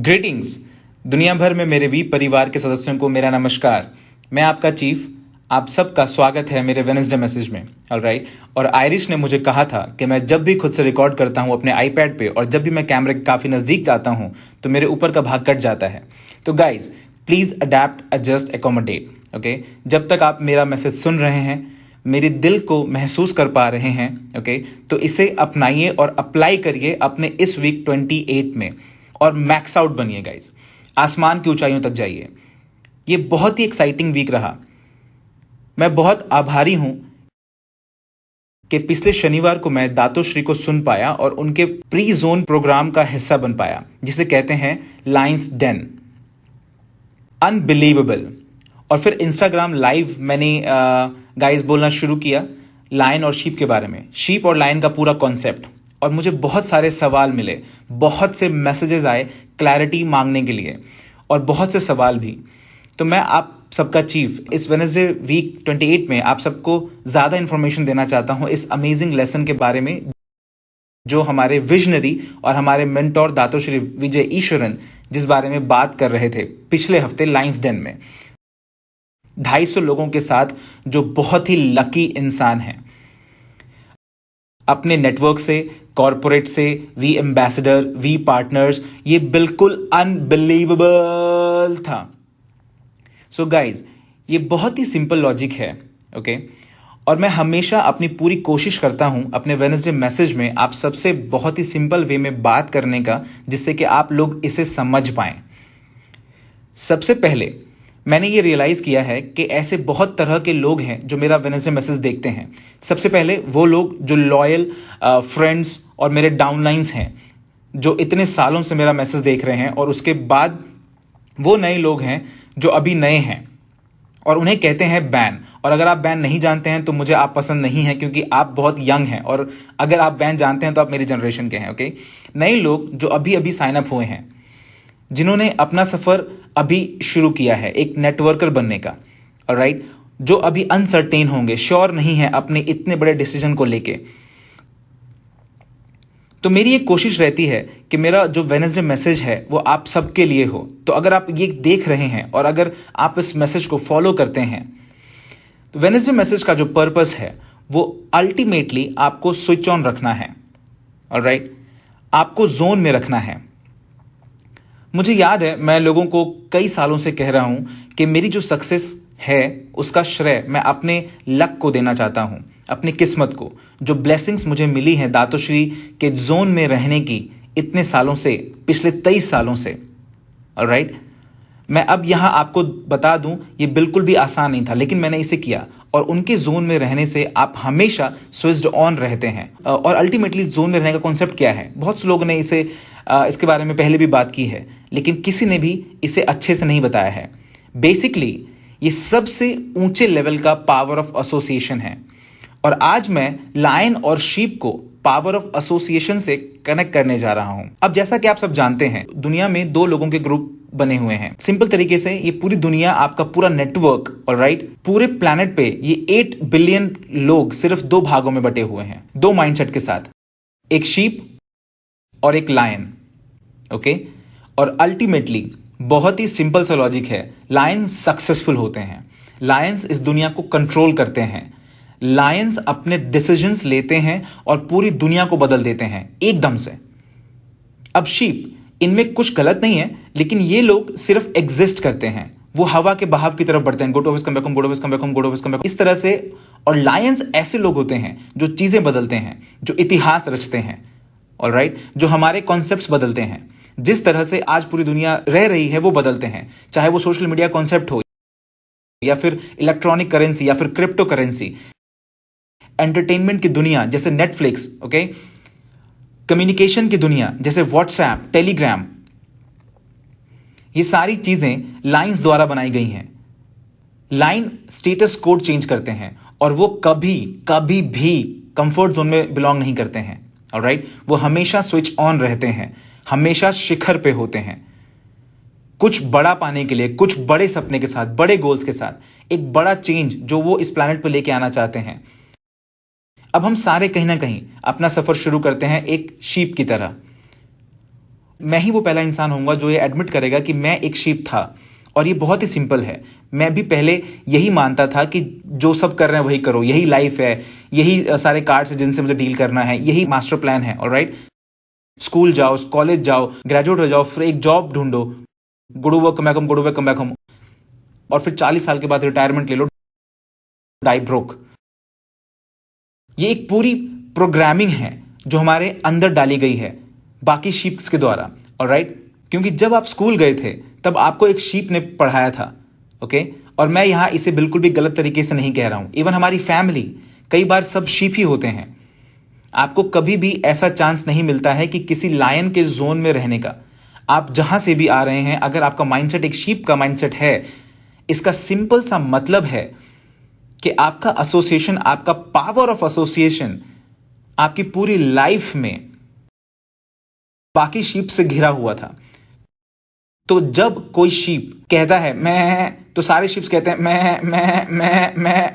Greetings. दुनिया भर में मेरे वी परिवार के सदस्यों को मेरा नमस्कार। मैं आपका चीफ, आप सबका स्वागत है मेरे वेडनेसडे मैसेज में। ऑलराइट। और आयरिश ने मुझे कहा था कि मैं जब भी खुद से रिकॉर्ड करता हूं अपने आईपैड पे और जब भी मैं कैमरे के काफी नजदीक जाता हूं तो मेरे ऊपर का भाग कट जाता है। तो guys please adapt, adjust, accommodate. Okay, जब तक आप मेरा मैसेज सुन रहे हैं, मेरे दिल को महसूस कर पा रहे हैं, ओके, तो इसे अपनाइए और अप्लाई करिए अपने इस वीक 28 में और मैक्स आउट बनिए गाइज। आसमान की ऊंचाइयों तक जाइए। ये बहुत ही एक्साइटिंग वीक रहा। मैं बहुत आभारी हूं कि पिछले शनिवार को मैं दातोश्री को सुन पाया और उनके प्री जोन प्रोग्राम का हिस्सा बन पाया, जिसे कहते हैं लायंस डेन। अनबिलीवेबल। और फिर इंस्टाग्राम लाइव मैंने गाइस बोलना शुरू किया लायन और शीप के बारे में, शीप और लायन का पूरा कॉन्सेप्ट। और मुझे बहुत सारे सवाल मिले, बहुत से मैसेजेस आए क्लैरिटी मांगने के लिए और बहुत से सवाल भी। तो मैं आप सबका चीफ इस वेडनेसडे वीक 28 में आप सबको ज्यादा इंफॉर्मेशन देना चाहता हूं इस अमेजिंग लेसन के बारे में जो हमारे विजनरी और हमारे मेंटोर दातोश्री विजय ईश्वरन जिस बारे में बात कर रहे थे पिछले हफ्ते लायंस डेन में 250 लोगों के साथ, जो बहुत ही लकी इंसान हैं। अपने नेटवर्क से, कॉरपोरेट से, वी एम्बेसडर, वी पार्टनर्स, ये बिल्कुल अनबिलीवेबल था। सो गाइज, ये बहुत ही सिंपल लॉजिक है, ओके। और मैं हमेशा अपनी पूरी कोशिश करता हूं अपने वेडनेसडे मैसेज में आप सबसे बहुत ही सिंपल वे में बात करने का, जिससे कि आप लोग इसे समझ पाएं। सबसे पहले मैंने ये रियलाइज किया है कि ऐसे बहुत तरह के लोग हैं जो मेरा वेडनेसडे मैसेज देखते हैं। सबसे पहले वो लोग जो लॉयल फ्रेंड्स और मेरे डाउनलाइंस हैं, जो इतने सालों से मेरा मैसेज देख रहे हैं। और उसके बाद वो नए लोग हैं जो अभी नए हैं और उन्हें कहते हैं बैन। और अगर आप बैन नहीं जानते हैं तो मुझे आप पसंद नहीं है, क्योंकि आप बहुत यंग हैं। और अगर आप बैन जानते हैं तो आप मेरी जनरेशन के हैं, ओके। नए लोग जो अभी अभी साइन अप हुए हैं, जिन्होंने अपना सफर अभी शुरू किया है एक नेटवर्कर बनने का, ऑलराइट, जो अभी अनसर्टेन होंगे, श्योर नहीं है अपने इतने बड़े डिसीजन को लेके। तो मेरी एक कोशिश रहती है कि मेरा जो वेडनेसडे मैसेज है वो आप सबके लिए हो। तो अगर आप ये देख रहे हैं और अगर आप इस मैसेज को फॉलो करते हैं, तो वेडनेसडे मैसेज का जो पर्पस है वो अल्टीमेटली आपको स्विच ऑन रखना है, ऑलराइट, आपको जोन में रखना है। मुझे याद है मैं लोगों को कई सालों से कह रहा हूं कि मेरी जो सक्सेस है उसका श्रेय मैं अपने लक को देना चाहता हूं, अपनी किस्मत को, जो ब्लेसिंग्स मुझे मिली है दातोश्री के जोन में रहने की इतने सालों से, पिछले 23 सालों से, ऑलराइट। मैं अब यहां आपको बता दूं ये बिल्कुल भी आसान नहीं था, लेकिन मैंने इसे किया। और उनके जोन में रहने से आप हमेशा स्विच्ड ऑन रहते हैं। और अल्टीमेटली जोन में रहने का कॉन्सेप्ट क्या है, बहुत से लोगों ने इसके बारे में पहले भी बात की है, लेकिन किसी ने भी इसे अच्छे से नहीं बताया है। बेसिकली ये सबसे ऊंचे लेवल का पावर ऑफ एसोसिएशन है। और आज मैं लायन और शीप को पावर ऑफ एसोसिएशन से कनेक्ट करने जा रहा हूं। अब जैसा कि आप सब जानते हैं, दुनिया में 2 लोगों के ग्रुप बने हुए हैं। सिंपल तरीके से ये पूरी दुनिया, आपका पूरा नेटवर्क, ऑलराइट, पूरे प्लैनेट पे ये 8 बिलियन लोग सिर्फ 2 भागों में बटे हुए हैं, 2 माइंडसेट के साथ, एक शीप और एक लायन, ओके। और अल्टीमेटली बहुत ही सिंपल सा लॉजिक है, लायंस सक्सेसफुल होते हैं, लायंस इस दुनिया को कंट्रोल करते हैं, लायंस अपने डिसीजंस लेते हैं और पूरी दुनिया को बदल देते हैं एकदम से। अब शीप, इनमें कुछ गलत नहीं है, लेकिन ये लोग सिर्फ एग्जिस्ट करते हैं, वो हवा के बहाव की तरफ बढ़ते हैं, go to office come back home, go to office come back home, go to office come back, इस तरह से। और लायंस ऐसे लोग होते हैं जो चीजें बदलते हैं, जो इतिहास रचते हैं, ऑलराइट, जो हमारे कॉन्सेप्ट्स बदलते हैं। जिस तरह से आज पूरी दुनिया रह रही है वो बदलते हैं, चाहे वो सोशल मीडिया कॉन्सेप्ट हो या फिर इलेक्ट्रॉनिक करेंसी या फिर क्रिप्टो करेंसी। एंटरटेनमेंट की दुनिया जैसे नेटफ्लिक्स, ओके, कम्युनिकेशन की दुनिया जैसे व्हाट्सएप, टेलीग्राम, ये सारी चीजें लाइंस द्वारा बनाई गई हैं। लाइन स्टेटस कोड चेंज करते हैं और वो कभी कभी भी कंफर्ट जोन में बिलोंग नहीं करते हैं। ऑलराइट, वो हमेशा स्विच ऑन रहते हैं, हमेशा शिखर पे होते हैं, कुछ बड़ा पाने के लिए, कुछ बड़े सपने के साथ, बड़े गोल्स के साथ, एक बड़ा चेंज जो वो इस प्लैनेट पर लेके आना चाहते हैं। अब हम सारे कहीं ना कहीं अपना सफर शुरू करते हैं एक शीप की तरह। मैं ही वो पहला इंसान होऊंगा जो ये एडमिट करेगा कि मैं एक शीप था, और ये बहुत ही सिंपल है। मैं भी पहले यही मानता था कि जो सब कर रहे हैं वही करो, यही लाइफ है, यही सारे कार्ड्स हैं जिनसे मुझे डील करना है, यही मास्टर प्लान है। ऑलराइट, स्कूल जाओ, कॉलेज जाओ, ग्रेजुएट हो जाओ, फिर एक जॉब ढूंढो, गुडू वर्क कम बैक होम, गुडू वर्क कम बैक होम, और फिर 40 साल के बाद रिटायरमेंट ले लो, डाई ब्रोक। ये एक पूरी प्रोग्रामिंग है जो हमारे अंदर डाली गई है बाकी शीप्स के द्वारा। ऑलराइट, क्योंकि जब आप स्कूल गए थे तब आपको एक शीप ने पढ़ाया था, ओके, और मैं यहां इसे बिल्कुल भी गलत तरीके से नहीं कह रहा हूं। इवन हमारी फैमिली, कई बार सब शीप ही होते हैं। आपको कभी भी ऐसा चांस नहीं मिलता है कि किसी लायन के जोन में रहने का। आप जहां से भी आ रहे हैं, अगर आपका माइंडसेट एक शीप का माइंडसेट है, इसका सिंपल सा मतलब है कि आपका एसोसिएशन, आपका पावर ऑफ एसोसिएशन आपकी पूरी लाइफ में बाकी शीप से घिरा हुआ था। तो जब कोई शीप कहता है मैं, तो सारे शीप्स कहते हैं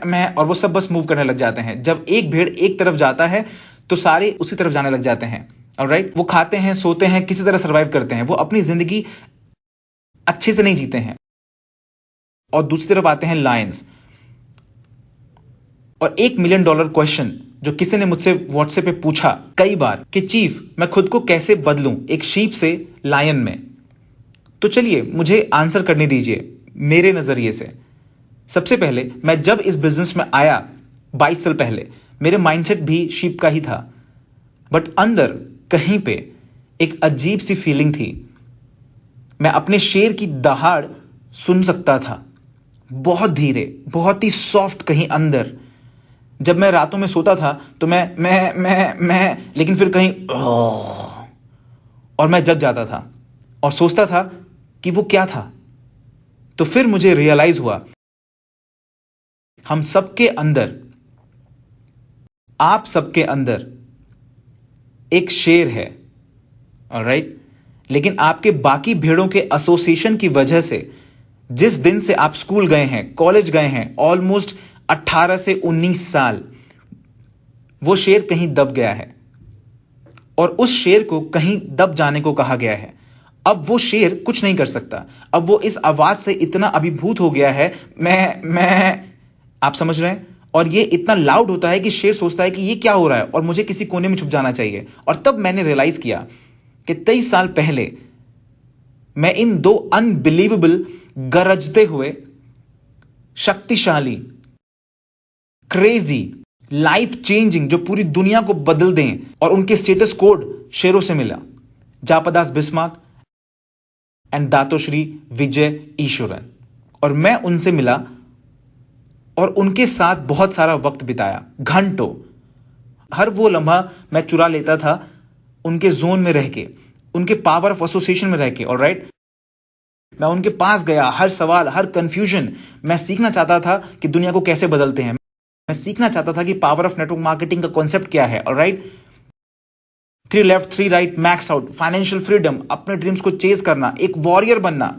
मैं, और वो सब बस मूव करने लग जाते हैं। जब एक भेड़ एक तरफ जाता है तो सारे उसी तरफ जाने लग जाते हैं। ऑलराइट, वो खाते हैं, सोते हैं, किसी तरह सर्वाइव करते हैं, वो अपनी जिंदगी अच्छे से नहीं जीते हैं। और दूसरी तरफ आते हैं लायंस। और $1 मिलियन क्वेश्चन जो किसी ने मुझसे व्हाट्सएप पे पूछा कई बार कि चीफ, मैं खुद को कैसे बदलूं एक शीप से लायन में। तो चलिए मुझे आंसर करने दीजिए मेरे नजरिए से। सबसे पहले, मैं जब इस बिजनेस में आया 22 साल पहले, मेरे माइंडसेट भी शीप का ही था, बट अंदर कहीं पे एक अजीब सी फीलिंग थी। मैं अपने शेर की दहाड़ सुन सकता था, बहुत धीरे, बहुत ही सॉफ्ट कहीं अंदर। जब मैं रातों में सोता था तो मैं लेकिन फिर कहीं और मैं जग जाता था और सोचता था कि वो क्या था। तो फिर मुझे रियलाइज हुआ, हम सबके अंदर, आप सबके अंदर एक शेर है। ऑलराइट, लेकिन आपके बाकी भेड़ों के एसोसिएशन की वजह से, जिस दिन से आप स्कूल गए हैं, कॉलेज गए हैं, ऑलमोस्ट 18 से 19 साल, वो शेर कहीं दब गया है और उस शेर को कहीं दब जाने को कहा गया है। अब वो शेर कुछ नहीं कर सकता। अब वो इस आवाज से इतना अभिभूत हो गया है, मैं, आप समझ रहे हैं? और ये इतना लाउड होता है कि शेर सोचता है कि ये क्या हो रहा है और मुझे किसी कोने में छुप जाना चाहिए। और तब मैंने रियलाइज किया कि 23 साल पहले मैं इन दो अनबिलीवेबल, गरजते हुए, शक्तिशाली, क्रेजी, लाइफ चेंजिंग, जो पूरी दुनिया को बदल दें, और उनके स्टेटस कोड शेरों से मिला, जापदास बिस्मार्क एंड दातोश्री विजय ईश्वरन। और मैं उनसे मिला और उनके साथ बहुत सारा वक्त बिताया, घंटों। हर वो लम्हा मैं चुरा लेता था उनके जोन में रह के, उनके पावर ऑफ एसोसिएशन में रह के। ऑलराइट, मैं उनके पास गया, हर सवाल, हर कंफ्यूजन, मैं सीखना चाहता था कि दुनिया को कैसे बदलते हैं। मैं सीखना चाहता था कि पावर ऑफ नेटवर्क मार्केटिंग का कॉन्सेप्ट क्या है। Alright, 3 left 3 right, max out, financial freedom, अपने ड्रीम्स को चेज करना, एक वॉरियर बनना,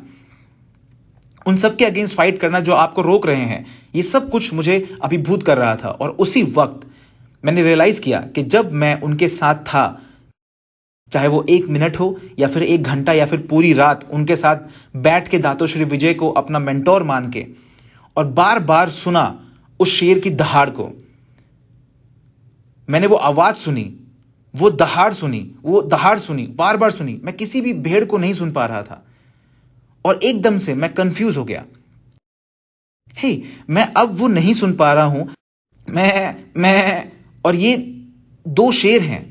उन सब के अगेंस्ट फाइट करना जो आपको रोक रहे हैं। ये सब कुछ मुझे अभिभूत कर रहा था। और उसी वक्त मैंने रियलाइज किया कि जब मैं उनके साथ था, चाहे वो 1 मिनट हो या फिर 1 घंटा या फिर पूरी रात, उनके साथ बैठ के दातोश्री विजय को अपना मेंटोर मान के, और बार बार सुना उस शेर की दहाड़ को, मैंने वो आवाज सुनी, वो दहाड़ सुनी, बार बार सुनी। मैं किसी भी भेड़ को नहीं सुन पा रहा था और एकदम से मैं कंफ्यूज हो गया। मैं अब वो नहीं सुन पा रहा हूं, मैं, और ये 2 शेर हैं।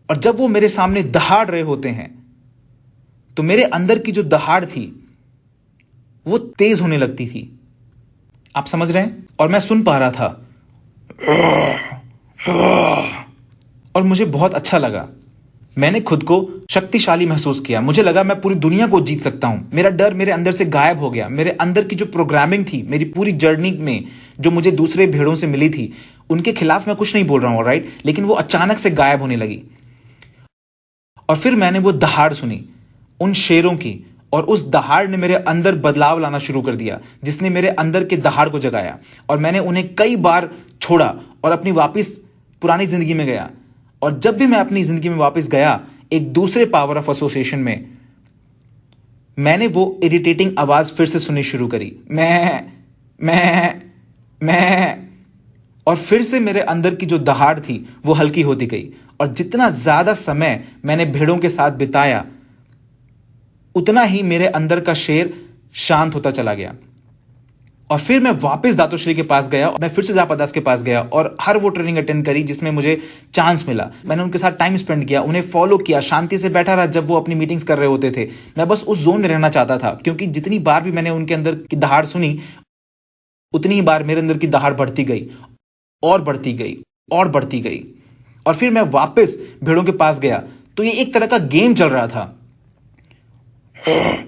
और जब वो मेरे सामने दहाड़ रहे होते हैं तो मेरे अंदर की जो दहाड़ थी वो तेज होने लगती थी। आप समझ रहे हैं? और मैं सुन पा रहा था और मुझे बहुत अच्छा लगा। मैंने खुद को शक्तिशाली महसूस किया। मुझे लगा मैं पूरी दुनिया को जीत सकता हूं। मेरा डर मेरे अंदर से गायब हो गया। मेरे अंदर की जो प्रोग्रामिंग थी मेरी पूरी जर्नी में, जो मुझे दूसरे भेड़ों से मिली थी, उनके खिलाफ मैं कुछ नहीं बोल रहा हूं, राइट, लेकिन वो अचानक से गायब होने लगी। और फिर मैंने वो दहाड़ सुनी उन शेरों की, और उस दहाड़ ने मेरे अंदर बदलाव लाना शुरू कर दिया, जिसने मेरे अंदर के दहाड़ को जगाया। और मैंने उन्हें कई बार छोड़ा और अपनी वापस पुरानी जिंदगी में गया। और जब भी मैं अपनी जिंदगी में वापस गया, एक दूसरे पावर ऑफ एसोसिएशन में, मैंने वो इरिटेटिंग आवाज फिर से सुननी शुरू करी, मैं। और फिर से मेरे अंदर की जो दहाड़ थी वो हल्की होती गई। और जितना ज्यादा समय मैंने भेड़ों के साथ बिताया, उतना ही मेरे अंदर का शेर शांत होता चला गया। और फिर मैं वापस दातोश्री के पास गया, मैं फिर से जापादास के पास गया और हर वो ट्रेनिंग अटेंड करी जिसमें मुझे चांस मिला। मैंने उनके साथ टाइम स्पेंड किया, उन्हें फॉलो किया, शांति से बैठा रहा जब वो अपनी मीटिंग्स कर रहे होते थे। मैं बस उस जोन में रहना चाहता था, क्योंकि जितनी बार भी मैंने उनके अंदर की दहाड़ सुनी, उतनी ही बार मेरे अंदर की दहाड़ बढ़ती गई और बढ़ती गई और बढ़ती गई। और फिर मैं वापस भेड़ों के पास गया, तो ये एक तरह का गेम चल रहा था।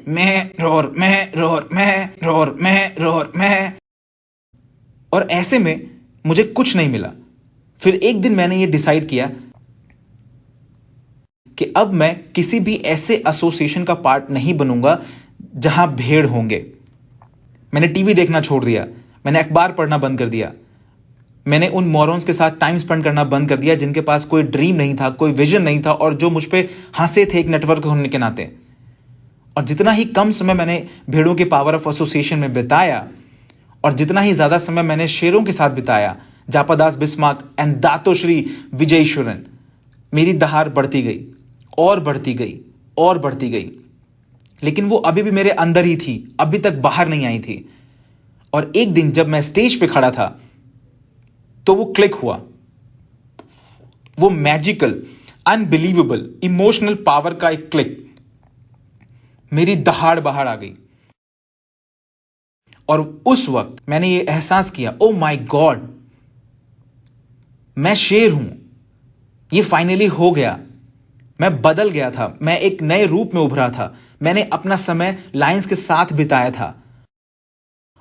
मैं रोर, मैं रोर, मैं रोर, मैं रोर, मैं। और ऐसे में मुझे कुछ नहीं मिला। फिर एक दिन मैंने ये डिसाइड किया कि अब मैं किसी भी ऐसे एसोसिएशन का पार्ट नहीं बनूंगा जहां भेड़ होंगे। मैंने टीवी देखना छोड़ दिया, मैंने अखबार पढ़ना बंद कर दिया, मैंने उन मॉरॉन्स के साथ टाइम स्पेंड करना बंद कर दिया जिनके पास कोई ड्रीम नहीं था, कोई विजन नहीं था, और जो मुझ पे हंसे थे एक नेटवर्क होने के नाते। और जितना ही कम समय मैंने भेड़ों के पावर ऑफ एसोसिएशन में बिताया, और जितना ही ज्यादा समय मैंने शेरों के साथ बिताया, जापादास बिस्मार्क एंड दातोश्री विजयेश्वरन, मेरी दहाड़ बढ़ती गई और बढ़ती गई और बढ़ती गई। लेकिन वो अभी भी मेरे अंदर ही थी, अभी तक बाहर नहीं आई थी। और एक दिन जब मैं स्टेज पे खड़ा था, तो वो क्लिक हुआ। वो मैजिकल, अनबिलीवेबल, इमोशनल पावर का एक क्लिक। मेरी दहाड़ बाहर आ गई। और उस वक्त मैंने ये एहसास किया, ओ माय गॉड, मैं शेर हूं। ये फाइनली हो गया। मैं बदल गया था, मैं एक नए रूप में उभरा था। मैंने अपना समय लायंस के साथ बिताया था,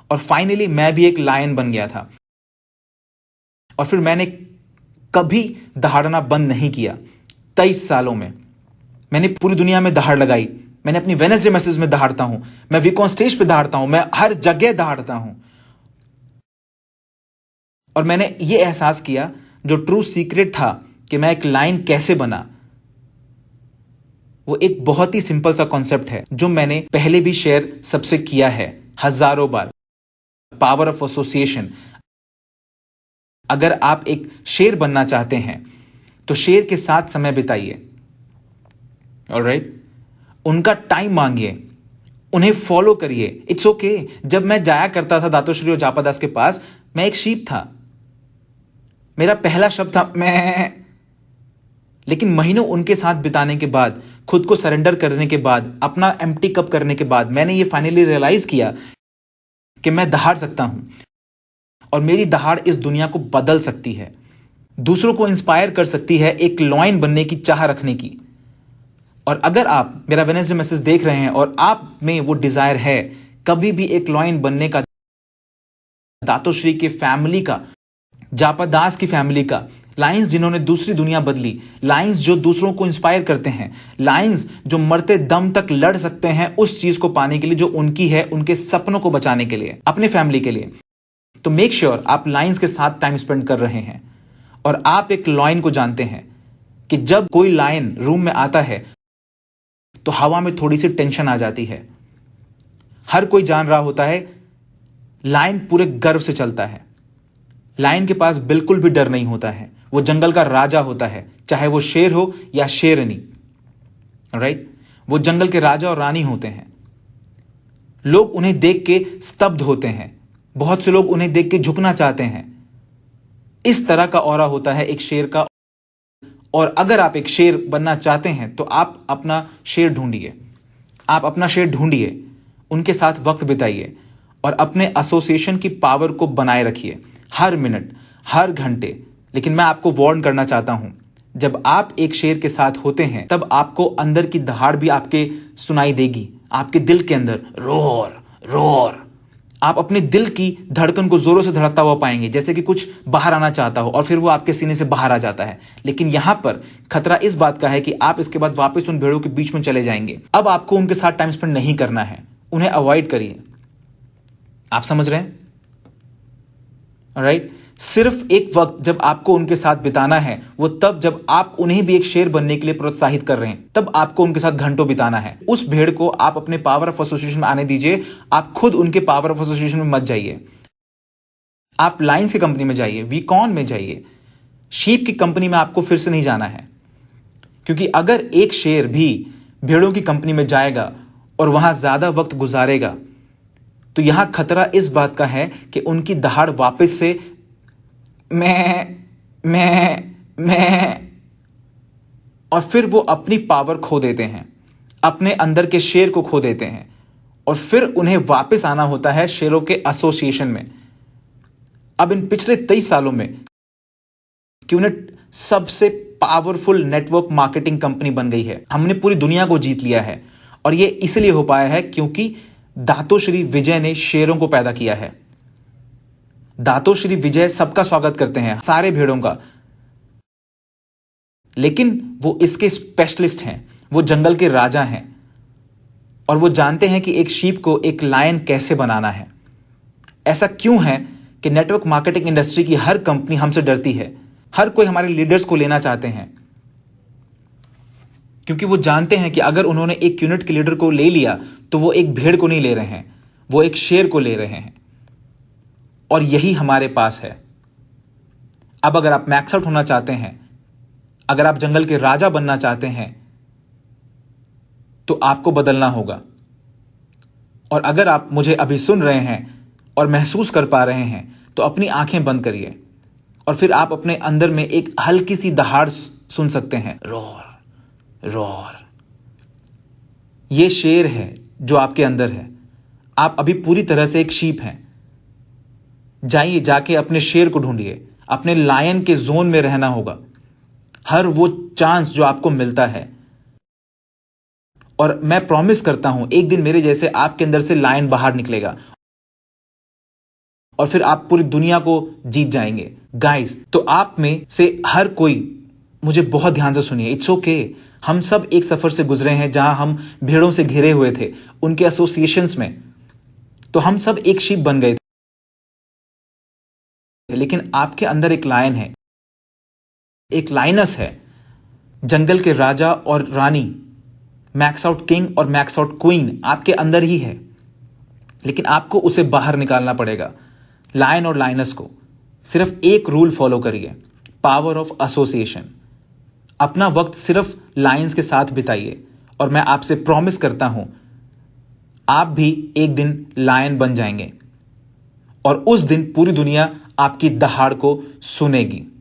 और फाइनली मैं भी एक लायन बन गया था। और फिर मैंने कभी दहाड़ना बंद नहीं किया। 23 सालों में मैंने पूरी दुनिया में दहाड़ लगाई। मैंने अपनी वेडनेसडे मैसेज में दहाड़ता हूं, मैं वीकॉन स्टेज पे दहाड़ता हूं, मैं हर जगह दहाड़ता हूं। और मैंने यह एहसास किया, जो ट्रू सीक्रेट था कि मैं एक लायन कैसे बना, वो एक बहुत ही सिंपल सा कॉन्सेप्ट है जो मैंने पहले भी शेयर सबसे किया है हजारों बार। Power of association. अगर आप एक शेर बनना चाहते हैं तो शेर के साथ समय बिताइए, ऑलराइट। उनका टाइम मांगिए, उन्हें फॉलो करिए। It's okay. जब मैं जाया करता था दातोश्री और जापादास के पास, मैं एक शीप था। मेरा पहला शब्द था मैं। लेकिन महीनों उनके साथ बिताने के बाद, खुद को सरेंडर करने के बाद, अपना एम्प्टी कप करने के बाद, मैंने ये फाइनली रियलाइज किया कि मैं दहाड़ सकता हूं, और मेरी दहाड़ इस दुनिया को बदल सकती है, दूसरों को इंस्पायर कर सकती है एक लॉयन बनने की चाह रखने की। और अगर आप मेरा वेडनेसडे मैसेज देख रहे हैं और आप में वो डिजायर है कभी भी एक लॉयन बनने का, दातोश्री के फैमिली का, जापादास की फैमिली का, लायंस जिन्होंने दूसरी दुनिया बदली, लायंस जो दूसरों को इंस्पायर करते हैं, लायंस जो मरते दम तक लड़ सकते हैं उस चीज को पाने के लिए जो उनकी है, उनके सपनों को बचाने के लिए, अपने फैमिली के लिए। तो मेक श्योर आप लायंस के साथ टाइम स्पेंड कर रहे हैं, और आप एक लायन को जानते हैं कि जब कोई लायन रूम में आता है तो हवा में थोड़ी सी टेंशन आ जाती है। हर कोई जान रहा होता है लायन पूरे गर्व से चलता है। लायन के पास बिल्कुल भी डर नहीं होता है। वो जंगल का राजा होता है, चाहे वो शेर हो या शेरनी, राइट। वो जंगल के राजा और रानी होते हैं। लोग उन्हें देख के स्तब्ध होते हैं, बहुत से लोग उन्हें देख के झुकना चाहते हैं। इस तरह का ऑरा होता है एक शेर का। और अगर आप एक शेर बनना चाहते हैं तो आप अपना शेर ढूंढिए, आप अपना शेर ढूंढिए, उनके साथ वक्त बिताइए, और अपने एसोसिएशन की पावर को बनाए रखिए। हर मिनट, हर घंटे। लेकिन मैं आपको वार्न करना चाहता हूं, जब आप एक शेर के साथ होते हैं तब आपको अंदर की दहाड़ भी आपके सुनाई देगी, आपके दिल के अंदर रोर रोर। आप अपने दिल की धड़कन को जोरों से धड़कता हुआ पाएंगे, जैसे कि कुछ बाहर आना चाहता हो और फिर वो आपके सीने से बाहर आ जाता है। लेकिन यहां पर खतरा इस बात का है कि आप इसके बाद वापस उन भेड़ों के बीच में चले जाएंगे। अब आपको उनके साथ टाइम स्पेंड नहीं करना है, उन्हें अवॉइड करिए। आप समझ रहे हैं? राइट? सिर्फ एक वक्त जब आपको उनके साथ बिताना है वो तब जब आप उन्हें भी एक शेर बनने के लिए प्रोत्साहित कर रहे हैं, तब आपको उनके साथ घंटों बिताना है। उस भेड़ को आप अपने पावर ऑफ एसोसिएशन में आने दीजिए, आप खुद उनके पावर ऑफ एसोसिएशन में मत जाइए। आप लायंस की कंपनी में जाइए, वीकॉन में जाइए, शीप की कंपनी में आपको फिर से नहीं जाना है। क्योंकि अगर एक शेर भी भेड़ों की कंपनी में जाएगा और वहां ज्यादा वक्त गुजारेगा तो यहां खतरा इस बात का है कि उनकी दहाड़ वापस से मैं और फिर वो अपनी पावर खो देते हैं, अपने अंदर के शेर को खो देते हैं और फिर उन्हें वापस आना होता है शेरों के एसोसिएशन में। अब इन पिछले 23 सालों में क्यूनेट सबसे पावरफुल नेटवर्क मार्केटिंग कंपनी बन गई है। हमने पूरी दुनिया को जीत लिया है और यह इसलिए हो पाया है क्योंकि दातोश्री विजय ने शेरों को पैदा किया है। दातोश्री विजय सबका स्वागत करते हैं, सारे भेड़ों का, लेकिन वो इसके स्पेशलिस्ट हैं, वो जंगल के राजा हैं और वो जानते हैं कि एक शीप को एक लायन कैसे बनाना है। ऐसा क्यों है कि नेटवर्क मार्केटिंग इंडस्ट्री की हर कंपनी हमसे डरती है, हर कोई हमारे लीडर्स को लेना चाहते हैं, क्योंकि वो जानते हैं कि अगर उन्होंने एक यूनिट के लीडर को ले लिया तो वो एक भेड़ को नहीं ले रहे हैं, वो एक शेर को ले रहे हैं। और यही हमारे पास है। अब अगर आप मैक्स आउट होना चाहते हैं, अगर आप जंगल के राजा बनना चाहते हैं तो आपको बदलना होगा। और अगर आप मुझे अभी सुन रहे हैं और महसूस कर पा रहे हैं तो अपनी आंखें बंद करिए और फिर आप अपने अंदर में एक हल्की सी दहाड़ सुन सकते हैं, रोर रोर। यह शेर है जो आपके अंदर है। आप अभी पूरी तरह से एक शीप हैं। जाइए, जाके अपने शेर को ढूंढिए, अपने लायन के जोन में रहना होगा हर वो चांस जो आपको मिलता है। और मैं प्रॉमिस करता हूं एक दिन मेरे जैसे आपके अंदर से लायन बाहर निकलेगा और फिर आप पूरी दुनिया को जीत जाएंगे। गाइस, तो आप में से हर कोई मुझे बहुत ध्यान से सुनिए। इट्स ओके, हम सब एक सफर से गुजरे हैं जहां हम भेड़ों से घिरे हुए थे, उनके एसोसिएशंस में, तो हम सब एक शीप बन गए थे। लेकिन आपके अंदर एक लायन है, एक लायनस है, जंगल के राजा और रानी, मैक्स आउट किंग और मैक्स आउट क्वीन आपके अंदर ही है। लेकिन आपको उसे बाहर निकालना पड़ेगा, लायन और लायनस को। सिर्फ एक रूल फॉलो करिए, पावर ऑफ एसोसिएशन। अपना वक्त सिर्फ लायंस के साथ बिताइए और मैं आपसे प्रॉमिस करता हूं आप भी एक दिन लायन बन जाएंगे और उस दिन पूरी दुनिया आपकी दहाड़ को सुनेगी।